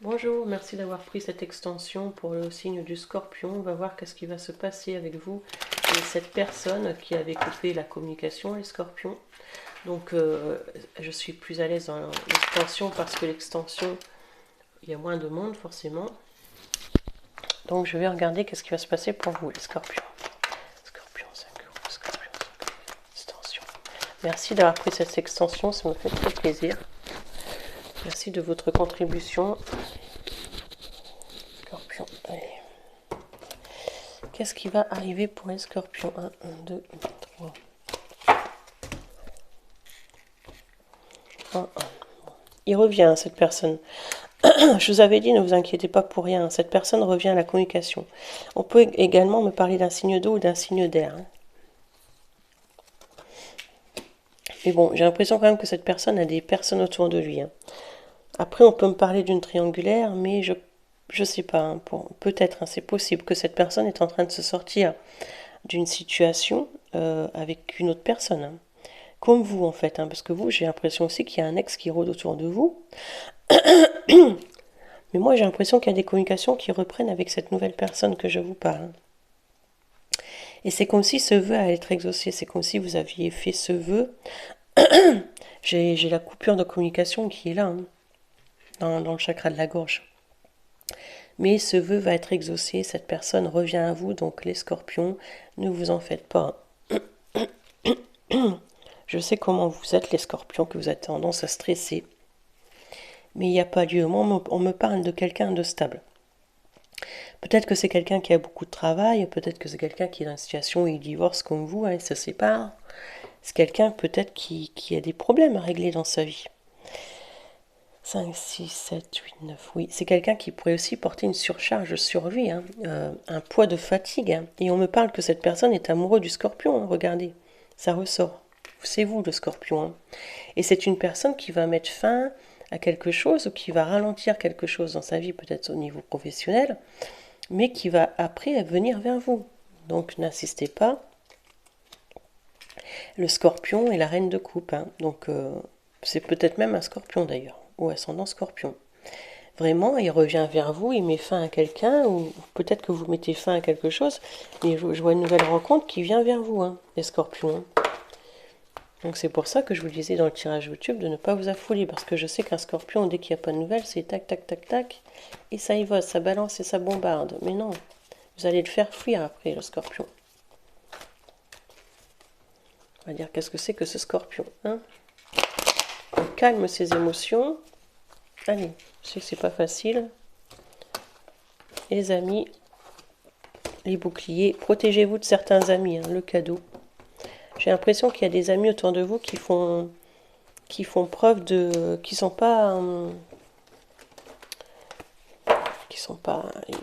Bonjour, merci d'avoir pris cette extension pour le signe du Scorpion. On va voir qu'est-ce qui va se passer avec vous et cette personne qui avait coupé la communication, les Scorpions. Donc, je suis plus à l'aise dans l'extension parce que l'extension, il y a moins de monde forcément. Donc, je vais regarder qu'est-ce qui va se passer pour vous, les Scorpions. Scorpion 5 euros, Scorpion 5 euros, extension. Merci d'avoir pris cette extension, ça me fait très plaisir. Merci de votre contribution. Scorpion, allez. Qu'est-ce qui va arriver pour les Scorpions? 1, 2, 3. 1, 1. Il revient, cette personne. Je vous avais dit, ne vous inquiétez pas pour rien. Cette personne revient à la communication. On peut également me parler d'un signe d'eau ou d'un signe d'air. Mais bon, j'ai l'impression quand même que cette personne a des personnes autour de lui. Après, on peut me parler d'une triangulaire, mais je sais pas. Peut-être, c'est possible que cette personne est en train de se sortir d'une situation avec une autre personne. Comme vous, en fait. Parce que vous, j'ai l'impression aussi qu'il y a un ex qui rôde autour de vous. Mais moi, j'ai l'impression qu'il y a des communications qui reprennent avec cette nouvelle personne que je vous parle. Et c'est comme si ce vœu allait être exaucé. C'est comme si vous aviez fait ce vœu. J'ai la coupure de communication qui est là, dans le chakra de la gorge. Mais ce vœu va être exaucé. Cette personne revient à vous. Donc, les scorpions, ne vous en faites pas. Je sais comment vous êtes, les scorpions, que vous avez tendance à stresser. Mais il n'y a pas lieu. Moi, on me parle de quelqu'un de stable. Peut-être que c'est quelqu'un qui a beaucoup de travail, peut-être que c'est quelqu'un qui est dans une situation où il divorce comme vous, il se sépare. C'est quelqu'un peut-être qui a des problèmes à régler dans sa vie. 5, 6, 7, 8, 9, oui. C'est quelqu'un qui pourrait aussi porter une surcharge sur lui, un poids de fatigue. Et on me parle que cette personne est amoureux du scorpion, regardez, ça ressort. C'est vous le scorpion. Et c'est une personne qui va mettre fin à quelque chose ou qui va ralentir quelque chose dans sa vie, peut-être au niveau professionnel, mais qui va après venir vers vous. Donc n'insistez pas. Le scorpion est la reine de coupe. Donc c'est peut-être même un scorpion d'ailleurs, ou ascendant scorpion. Vraiment, il revient vers vous, il met fin à quelqu'un, ou peut-être que vous mettez fin à quelque chose, et je vois une nouvelle rencontre qui vient vers vous, les scorpions. Donc c'est pour ça que je vous disais dans le tirage YouTube de ne pas vous affouler, parce que je sais qu'un scorpion, dès qu'il n'y a pas de nouvelles, c'est tac, tac, tac, tac, et ça y va, ça balance et ça bombarde. Mais non, vous allez le faire fuir après, le scorpion. On va dire, qu'est-ce que c'est que ce scorpion, On calme ses émotions. Allez, je sais que c'est pas facile. Les amis, les boucliers, protégez-vous de certains amis, le cadeau. J'ai l'impression qu'il y a des amis autour de vous qui font preuve de... qui sont pas...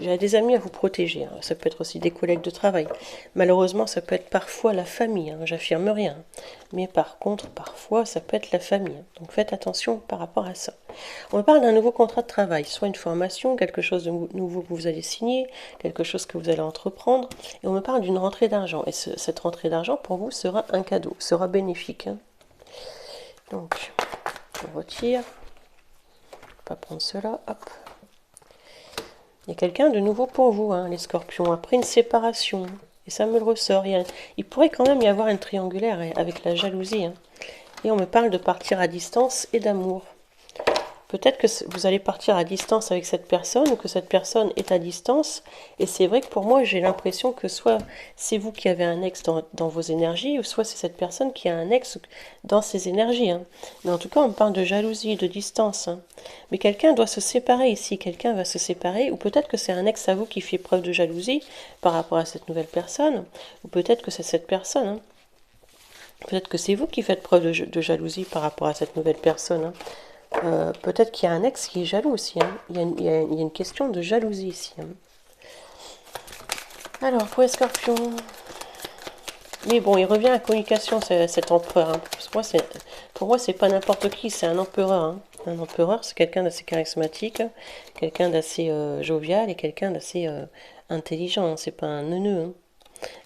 J'ai des amis à vous protéger. Ça peut être aussi des collègues de travail. Malheureusement, ça peut être parfois la famille. J'affirme rien. Mais par contre, parfois, ça peut être la famille. Donc faites attention par rapport à ça. On parle d'un nouveau contrat de travail, soit une formation, quelque chose de nouveau que vous allez signer, quelque chose que vous allez entreprendre. Et on me parle d'une rentrée d'argent. Et cette rentrée d'argent, pour vous, sera un cadeau, sera bénéfique. Donc, je retire. Je vais pas prendre cela. Hop. Il y a quelqu'un de nouveau pour vous, les scorpions, après une séparation. Et ça me le ressort. Il pourrait quand même y avoir une triangulaire avec la jalousie. Et on me parle de partir à distance et d'amour. Peut-être que vous allez partir à distance avec cette personne ou que cette personne est à distance. Et c'est vrai que pour moi, j'ai l'impression que soit c'est vous qui avez un ex dans vos énergies, ou soit c'est cette personne qui a un ex dans ses énergies. Mais en tout cas, on me parle de jalousie, de distance. Mais quelqu'un doit se séparer ici. Quelqu'un va se séparer. Ou peut-être que c'est un ex à vous qui fait preuve de jalousie par rapport à cette nouvelle personne. Ou peut-être que c'est cette personne. Peut-être que c'est vous qui faites preuve de jalousie par rapport à cette nouvelle personne. Peut-être qu'il y a un ex qui est jaloux aussi. Il y a une question de jalousie ici. Alors, pour les scorpions. Mais bon, il revient à la communication, cet empereur. Pour moi, c'est pas n'importe qui, c'est un empereur. Un empereur, c'est quelqu'un d'assez charismatique, quelqu'un d'assez jovial et quelqu'un d'assez intelligent. C'est pas un neuneu.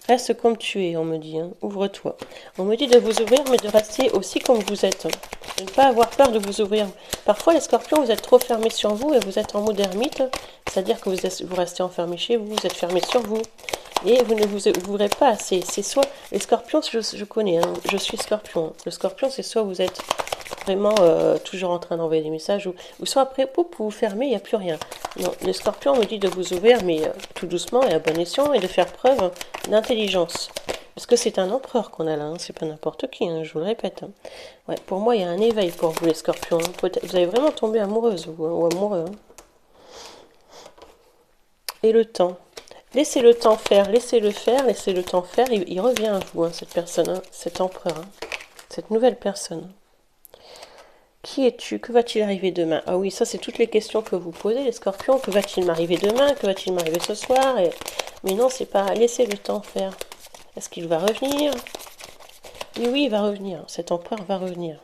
Reste comme tu es, on me dit, hein. Ouvre-toi. On me dit de vous ouvrir, mais de rester aussi comme vous êtes. De ne pas avoir peur de vous ouvrir. Parfois, les scorpions, vous êtes trop fermés sur vous et vous êtes en mode ermite. C'est-à-dire que vous restez enfermé chez vous, vous êtes fermé sur vous. Et vous ne vous ouvrez pas assez. C'est soit... Les scorpions, je connais, hein. Je suis scorpion. Le scorpion, c'est soit vous êtes vraiment toujours en train d'envoyer des messages, ou soit après, poup, vous fermez, il n'y a plus rien. Non, le scorpion me dit de vous ouvrir, mais tout doucement et à bon escient, et de faire preuve d'intelligence. Parce que c'est un empereur qu'on a là, hein, c'est pas n'importe qui, hein, je vous le répète. Hein. Ouais, pour moi, il y a un éveil pour vous, les scorpions. Hein. Vous avez vraiment tombé amoureuse ou amoureux. Hein. Et le temps. Laissez le temps faire, laissez-le faire, laissez le temps faire. Il revient à vous, hein, cette personne, hein, cet empereur, hein, cette nouvelle personne. Qui es-tu? Que va-t-il arriver demain? Ah oui, ça c'est toutes les questions que vous posez, les scorpions. Que va-t-il m'arriver demain? Que va-t-il m'arriver ce soir? Mais non, c'est pas... Laissez le temps faire. Est-ce qu'il va revenir? Oui, il va revenir. Cet empereur va revenir.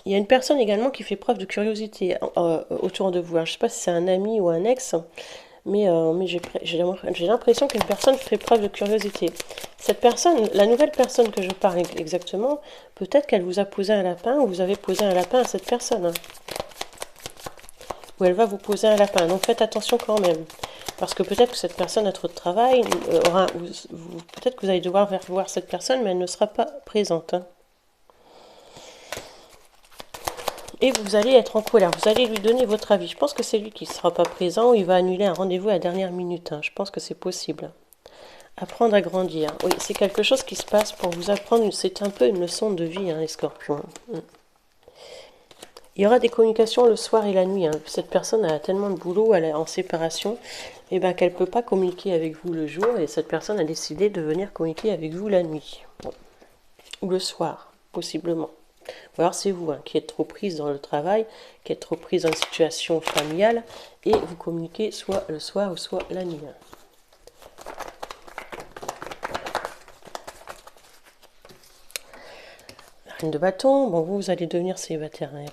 Il y a une personne également qui fait preuve de curiosité autour de vous. Alors, je ne sais pas si c'est un ami ou un ex, mais j'ai l'impression qu'une personne fait preuve de curiosité. Cette personne, la nouvelle personne que je parle exactement, peut-être qu'elle vous a posé un lapin ou vous avez posé un lapin à cette personne. Hein. Ou elle va vous poser un lapin. Donc faites attention quand même. Parce que peut-être que cette personne a trop de travail, peut-être que vous allez devoir voir cette personne, mais elle ne sera pas présente. Hein. Et vous allez être en colère, vous allez lui donner votre avis. Je pense que c'est lui qui ne sera pas présent ou il va annuler un rendez-vous à la dernière minute. Hein. Je pense que c'est possible. Apprendre à grandir. Oui, c'est quelque chose qui se passe pour vous apprendre. C'est un peu une leçon de vie, hein, les scorpions. Il y aura des communications le soir et la nuit. Hein. Cette personne a tellement de boulot, elle est en séparation, et ben qu'elle ne peut pas communiquer avec vous le jour. Et cette personne a décidé de venir communiquer avec vous la nuit. Bon. Ou le soir, possiblement. Ou alors c'est vous hein, qui êtes trop prise dans le travail, qui êtes trop prise dans une situation familiale, et vous communiquez soit le soir ou soit la nuit. La reine de bâton, bon vous allez devenir célibataire, hein,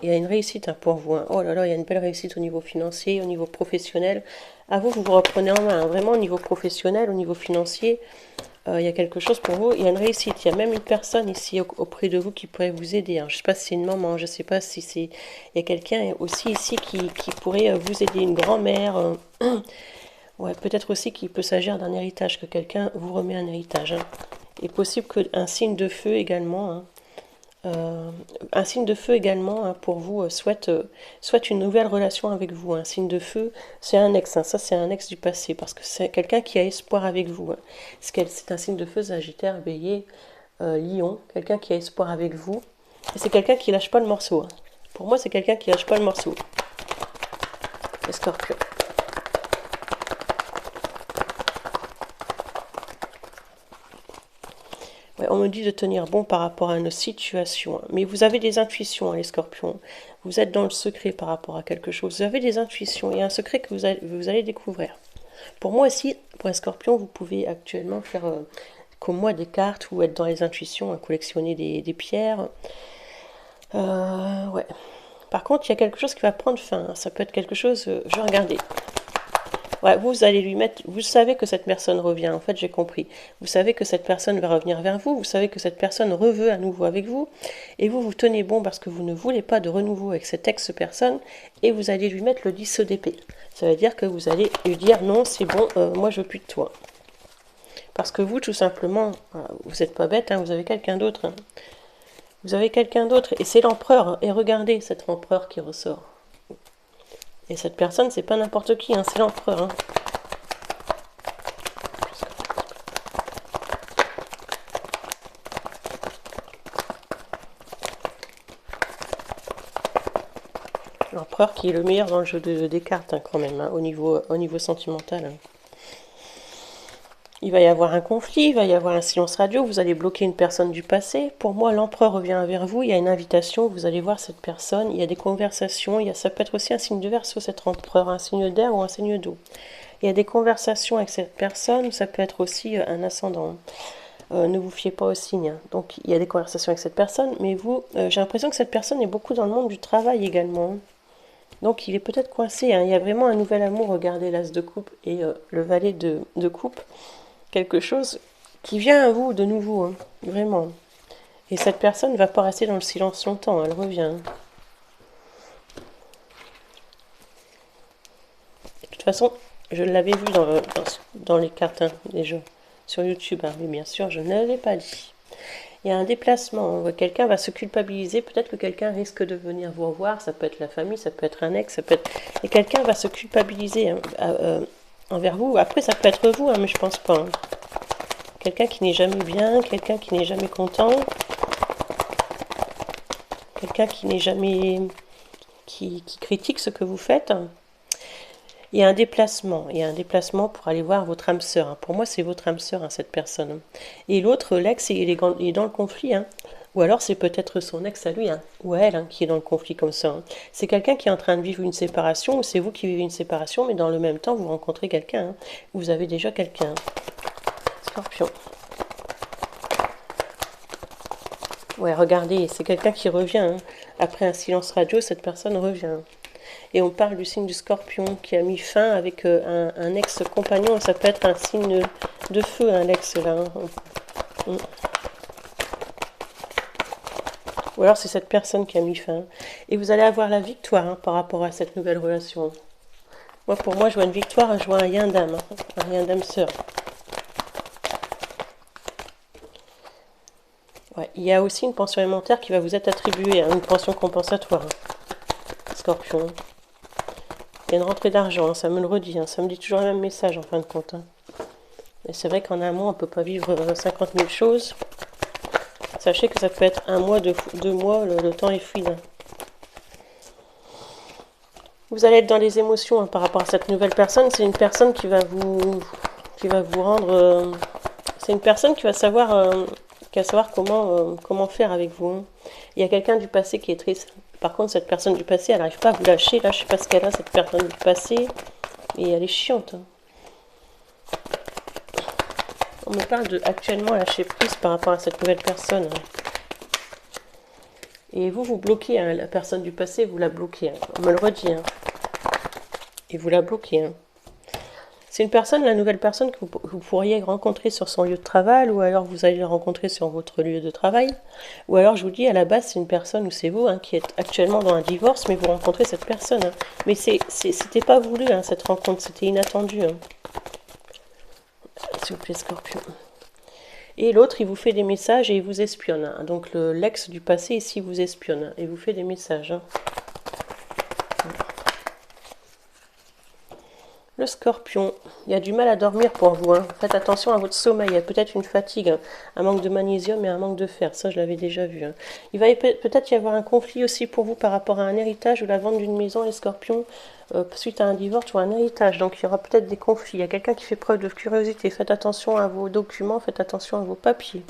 il y a une réussite hein, pour vous. Hein. Oh là là, il y a une belle réussite au niveau financier, au niveau professionnel. À vous, vous reprenez en main, hein, vraiment au niveau professionnel, au niveau financier. Il y a quelque chose pour vous, il y a une réussite, il y a même une personne ici auprès de vous qui pourrait vous aider. Hein. Je ne sais pas si c'est une maman, je ne sais pas si c'est... Il y a quelqu'un aussi ici qui pourrait vous aider, une grand-mère. Ouais, peut-être aussi qu'il peut s'agir d'un héritage, que quelqu'un vous remet un héritage. Hein. Il est possible qu'un signe de feu également... Hein, un signe de feu également hein, pour vous souhaite une nouvelle relation avec vous. Un signe de feu, c'est un ex, hein, ça c'est un ex du passé, parce que c'est quelqu'un qui a espoir avec vous. Hein. C'est un signe de feu, Sagittaire, Bélier, Lion, quelqu'un qui a espoir avec vous. Et c'est quelqu'un qui lâche pas le morceau. Hein. Pour moi, c'est quelqu'un qui lâche pas le morceau. Les Scorpions. On me dit de tenir bon par rapport à nos situations. Mais vous avez des intuitions, hein, les scorpions. Vous êtes dans le secret par rapport à quelque chose. Vous avez des intuitions. Il y a un secret que vous allez découvrir. Pour moi aussi, pour un scorpion, vous pouvez actuellement faire comme moi des cartes ou être dans les intuitions, hein, collectionner des pierres. Ouais. Par contre, il y a quelque chose qui va prendre fin. Hein. Ça peut être quelque chose... je vais regarder. Ouais, vous allez lui mettre... Vous savez que cette personne revient. En fait, j'ai compris. Vous savez que cette personne va revenir vers vous. Vous savez que cette personne reveut à nouveau avec vous. Et vous tenez bon parce que vous ne voulez pas de renouveau avec cette ex-personne. Et vous allez lui mettre le 10 d'épée. Ça veut dire que vous allez lui dire non, c'est bon, moi je veux plus de toi. Parce que vous, tout simplement, vous n'êtes pas bête, hein, vous avez quelqu'un d'autre. Hein. Vous avez quelqu'un d'autre. Et c'est l'empereur. Hein. Et regardez cet empereur qui ressort. Et cette personne, c'est pas n'importe qui, hein, c'est l'empereur. Hein. L'empereur qui est le meilleur dans le jeu des cartes, hein, quand même, hein, au niveau sentimental. Hein. Il va y avoir un conflit, il va y avoir un silence radio, vous allez bloquer une personne du passé. Pour moi, l'empereur revient vers vous, il y a une invitation, vous allez voir cette personne, il y a des conversations, ça peut être aussi un signe de Verseau, cet empereur, un signe d'air ou un signe d'eau. Il y a des conversations avec cette personne, ça peut être aussi un ascendant. Ne vous fiez pas aux signes. Hein. Donc, il y a des conversations avec cette personne, mais vous, j'ai l'impression que cette personne est beaucoup dans le monde du travail également. Donc il est peut-être coincé, hein. Il y a vraiment un nouvel amour, regardez l'as de coupe et le valet de coupe. Quelque chose qui vient à vous de nouveau, hein, vraiment. Et cette personne ne va pas rester dans le silence longtemps, elle revient. De toute façon, je l'avais vu dans les cartes, hein, déjà, sur YouTube, hein, mais bien sûr, je ne l'avais pas dit. Il y a un déplacement, quelqu'un va se culpabiliser, peut-être que quelqu'un risque de venir vous revoir, ça peut être la famille, ça peut être un ex, ça peut être... Et quelqu'un va se culpabiliser, hein, envers vous, après ça peut être vous, hein, mais je pense pas. Hein. Quelqu'un qui n'est jamais bien, quelqu'un qui n'est jamais content, quelqu'un qui n'est jamais... qui critique ce que vous faites. Il y a un déplacement pour aller voir votre âme sœur. Hein. Pour moi, c'est votre âme sœur, hein, cette personne. Et l'autre, l'ex, il est dans le conflit. Hein. Ou alors, c'est peut-être son ex à lui, hein, ou à elle, hein, qui est dans le conflit comme ça. Hein. C'est quelqu'un qui est en train de vivre une séparation, ou c'est vous qui vivez une séparation, mais dans le même temps, vous rencontrez quelqu'un. Hein. Vous avez déjà quelqu'un. Scorpion. Ouais, regardez, c'est quelqu'un qui revient. Hein. Après un silence radio, cette personne revient. Et on parle du signe du Scorpion qui a mis fin avec un ex-compagnon. Ça peut être un signe de feu, un ex là. Hein. Ou alors c'est cette personne qui a mis fin. Et vous allez avoir la victoire, hein, par rapport à cette nouvelle relation. Moi, pour moi, je vois une victoire, je vois un yin d'âme, hein, un yin d'âme sœur. Ouais, il y a aussi une pension alimentaire qui va vous être attribuée, hein, une pension compensatoire. Hein. Scorpion. Il y a une rentrée d'argent, hein, ça me le redit, hein, ça me dit toujours le même message en fin de compte. Hein. Et c'est vrai qu'en un mois, on ne peut pas vivre 50 000 choses. Sachez que ça peut être un mois, 2 mois, le temps est fluide. Hein. Vous allez être dans les émotions, hein, par rapport à cette nouvelle personne. C'est une personne qui va vous rendre... c'est une personne qui va savoir comment faire avec vous. Hein. Il y a quelqu'un du passé qui est triste. Par contre, cette personne du passé, elle n'arrive pas à vous lâcher. Là, je ne sais pas ce qu'elle a, cette personne du passé. Et elle est chiante. Hein. On me parle de actuellement lâcher prise par rapport à cette nouvelle personne. Et vous bloquez, hein, la personne du passé, vous la bloquez. Hein. On me le redit. Hein. Et vous la bloquez. Hein. C'est une personne, la nouvelle personne que vous pourriez rencontrer sur son lieu de travail, ou alors vous allez la rencontrer sur votre lieu de travail. Ou alors, je vous dis, à la base, c'est une personne, ou c'est vous, hein, qui êtes actuellement dans un divorce, mais vous rencontrez cette personne. Hein. Mais c'était pas voulu, hein, cette rencontre, c'était inattendu. Hein. S'il vous plaît, Scorpion. Et l'autre, il vous fait des messages et il vous espionne. Hein. Donc, l'ex du passé, ici, vous espionne. Hein, et vous fait des messages. Hein. Le Scorpion, il y a du mal à dormir pour vous. Hein. Faites attention à votre sommeil. Il y a peut-être une fatigue, hein. Un manque de magnésium et un manque de fer. Ça, je l'avais déjà vu. Hein. Il va peut-être y avoir un conflit aussi pour vous par rapport à un héritage ou la vente d'une maison, les Scorpions, suite à un divorce ou un héritage. Donc, il y aura peut-être des conflits. Il y a quelqu'un qui fait preuve de curiosité. Faites attention à vos documents, faites attention à vos papiers.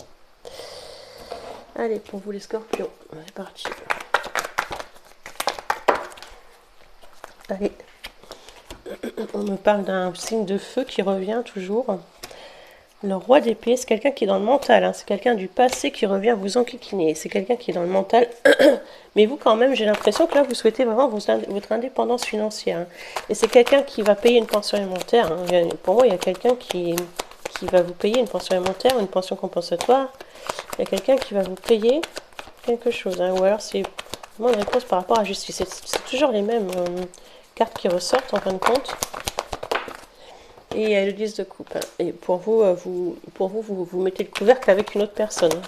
Allez, pour vous les Scorpions, c'est parti. Allez. On me parle d'un signe de feu qui revient toujours. Le roi d'épée, c'est quelqu'un qui est dans le mental. Hein. C'est quelqu'un du passé qui revient vous enquiquiner. C'est quelqu'un qui est dans le mental. Mais vous, quand même, j'ai l'impression que là, vous souhaitez vraiment votre indépendance financière. Hein. Et c'est quelqu'un qui va payer une pension alimentaire. Hein. Pour moi, il y a quelqu'un qui va vous payer une pension alimentaire, une pension compensatoire. Il y a quelqu'un qui va vous payer quelque chose. Hein. Ou alors, c'est vraiment une réponse par rapport à la justice. C'est toujours les mêmes... cartes qui ressortent en fin de compte. Et il y a le 10 de coupe. Hein. Et pour vous, vous mettez le couvercle avec une autre personne.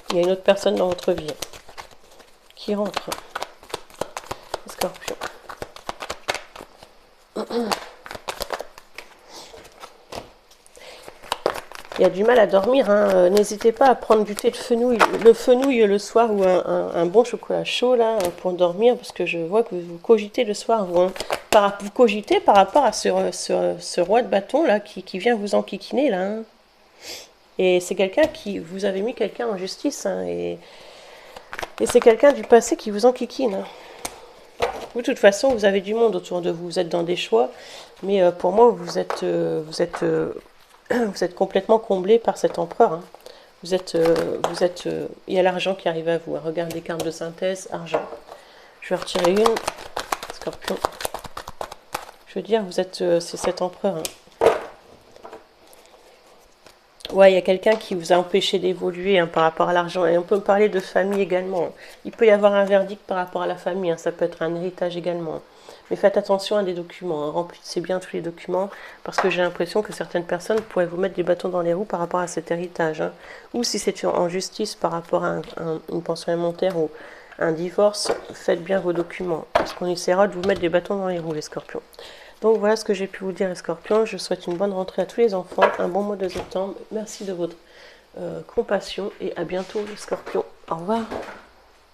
Il y a une autre personne dans votre vie qui rentre. Scorpion. Il y a du mal à dormir, hein. N'hésitez pas à prendre du thé de fenouil, le soir, ou un bon chocolat chaud là pour dormir, parce que je vois que vous cogitez le soir, vous, hein. Vous cogitez par rapport à ce roi de bâton là qui vient vous enquiquiner là. Hein. Et c'est quelqu'un qui vous avez mis quelqu'un en justice, hein, et c'est quelqu'un du passé qui vous enquiquine. Hein. Vous, de toute façon, vous avez du monde autour de vous, vous êtes dans des choix, mais pour moi, vous êtes complètement comblé par cet empereur. Hein. il y a l'argent qui arrive à vous. Regardez, carte de synthèse, argent. Je vais retirer une, Scorpion. Je veux dire, c'est cet empereur. Hein. Ouais, il y a quelqu'un qui vous a empêché d'évoluer hein, par rapport à l'argent. Et on peut parler de famille également. Il peut y avoir un verdict par rapport à la famille. Hein. Ça peut être un héritage également. Mais faites attention à des documents. Hein. Remplissez bien tous les documents. Parce que j'ai l'impression que certaines personnes pourraient vous mettre des bâtons dans les roues par rapport à cet héritage. Hein. Ou si c'est en justice par rapport à une pension alimentaire ou un divorce, faites bien vos documents. Parce qu'on essaiera de vous mettre des bâtons dans les roues, les scorpions. Donc voilà ce que j'ai pu vous dire les scorpions. Je souhaite une bonne rentrée à tous les enfants, un bon mois de septembre. Merci de votre compassion et à bientôt les scorpions. Au revoir.